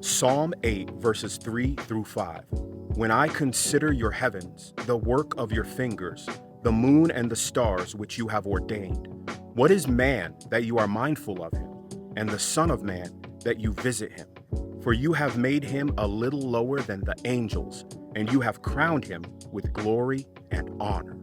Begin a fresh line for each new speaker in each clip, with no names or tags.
Psalm 8, verses 3 through 5. When I consider your heavens, the work of your fingers, the moon and the stars which you have ordained, what is man that you are mindful of him, and the Son of Man that you visit him? For you have made him a little lower than the angels, and you have crowned him with glory and honor.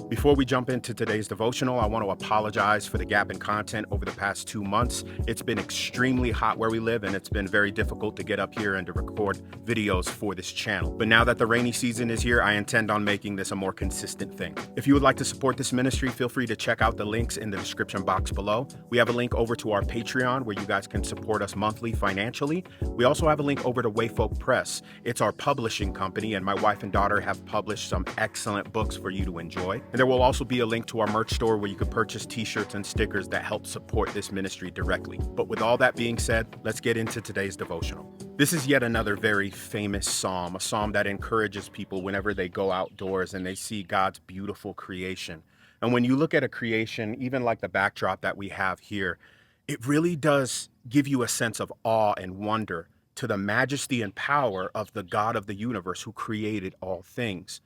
Before we jump into today's devotional, I want to apologize for the gap in content over the past 2 months. It's been extremely hot where we live, and it's been very difficult to get up here and to record videos for this channel. But now that the rainy season is here, I intend on making this a more consistent thing. If you would like to support this ministry, feel free to check out the links in the description box below. We have a link over to our Patreon where you guys can support us monthly financially. We also have a link over to Wayfolk Press. It's our publishing company, and my wife and daughter have published some excellent books for you to enjoy. And there will also be a link to our merch store where you can purchase t-shirts and stickers that help support this ministry directly. But with all that being said, let's get into today's devotional. This is yet another very famous psalm, a psalm that encourages people whenever they go outdoors and they see God's beautiful creation. And when you look at a creation, even like the backdrop that we have here, it really does give you a sense of awe and wonder to the majesty and power of the God of the universe who created all things.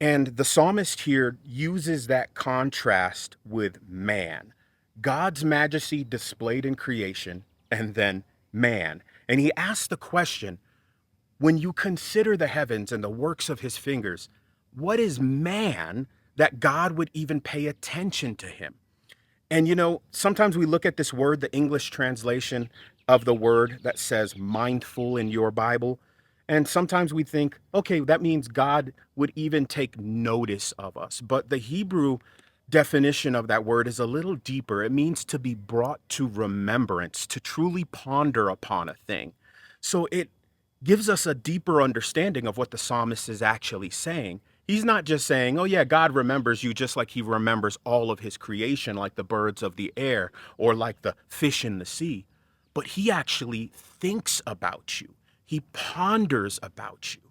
And the psalmist here uses that contrast with man, God's majesty displayed in creation, and then man. And he asks the question, when you consider the heavens and the works of his fingers, what is man that God would even pay attention to him? And you know, sometimes we look at this word, the English translation of the word that says mindful in your Bible. And sometimes we think, okay, that means God would even take notice of us. But the Hebrew definition of that word is a little deeper. It means to be brought to remembrance, to truly ponder upon a thing. So it gives us a deeper understanding of what the psalmist is actually saying. He's not just saying, oh yeah, God remembers you just like he remembers all of his creation, like the birds of the air or like the fish in the sea. But he actually thinks about you. He ponders about you.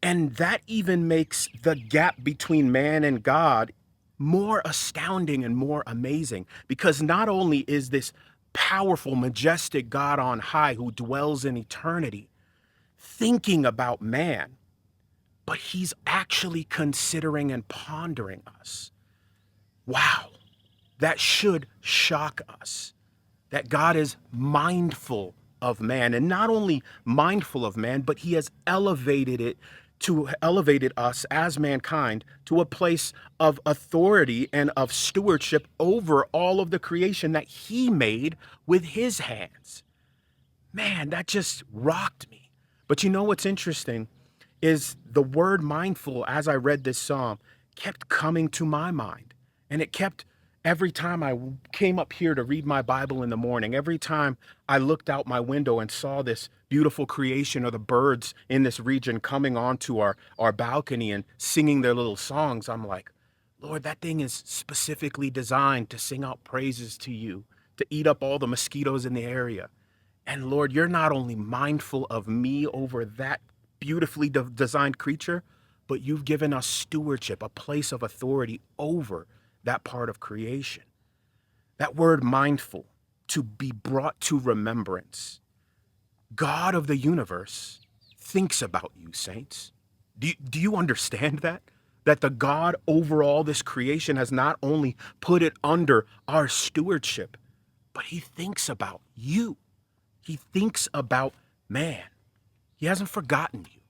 And that even makes the gap between man and God more astounding and more amazing, because not only is this powerful, majestic God on high who dwells in eternity thinking about man, but he's actually considering and pondering us. Wow, that should shock us, that God is mindful of man, and not only mindful of man, but he has elevated us as mankind to a place of authority and of stewardship over all of the creation that he made with his hands. Man, that just rocked me. But you know what's interesting is the word mindful, as I read this psalm, kept coming to my mind, and it kept every time I came up here to read my Bible in the morning, every time I looked out my window and saw this beautiful creation of the birds in this region coming onto our balcony and singing their little songs, I'm like, Lord, that thing is specifically designed to sing out praises to you, to eat up all the mosquitoes in the area. And Lord, you're not only mindful of me over that beautifully designed creature, but you've given us stewardship, a place of authority over that part of creation. That word mindful, to be brought to remembrance. God of the universe thinks about you, saints. Do you understand that? That the God over all this creation has not only put it under our stewardship, but he thinks about you. He thinks about man. He hasn't forgotten you.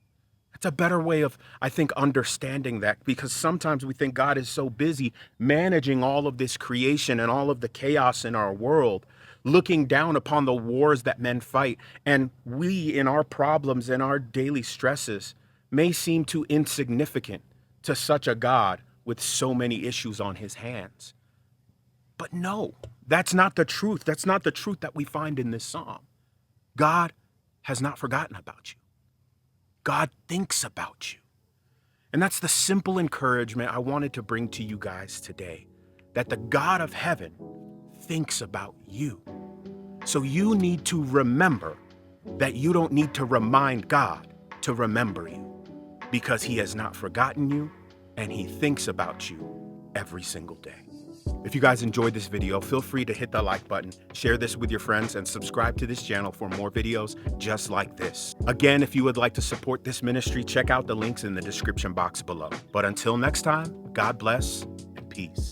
It's a better way of, I think, understanding that, because sometimes we think God is so busy managing all of this creation and all of the chaos in our world, looking down upon the wars that men fight. And we, in our problems and our daily stresses, may seem too insignificant to such a God with so many issues on his hands. But no, that's not the truth. That's not the truth that we find in this psalm. God has not forgotten about you. God thinks about you. And that's the simple encouragement I wanted to bring to you guys today, that the God of heaven thinks about you. So you need to remember that you don't need to remind God to remember you, because he has not forgotten you and he thinks about you every single day. If you guys enjoyed this video, feel free to hit the like button, share this with your friends, and subscribe to this channel for more videos just like this. Again, if you would like to support this ministry, check out the links in the description box below. But until next time, God bless and peace.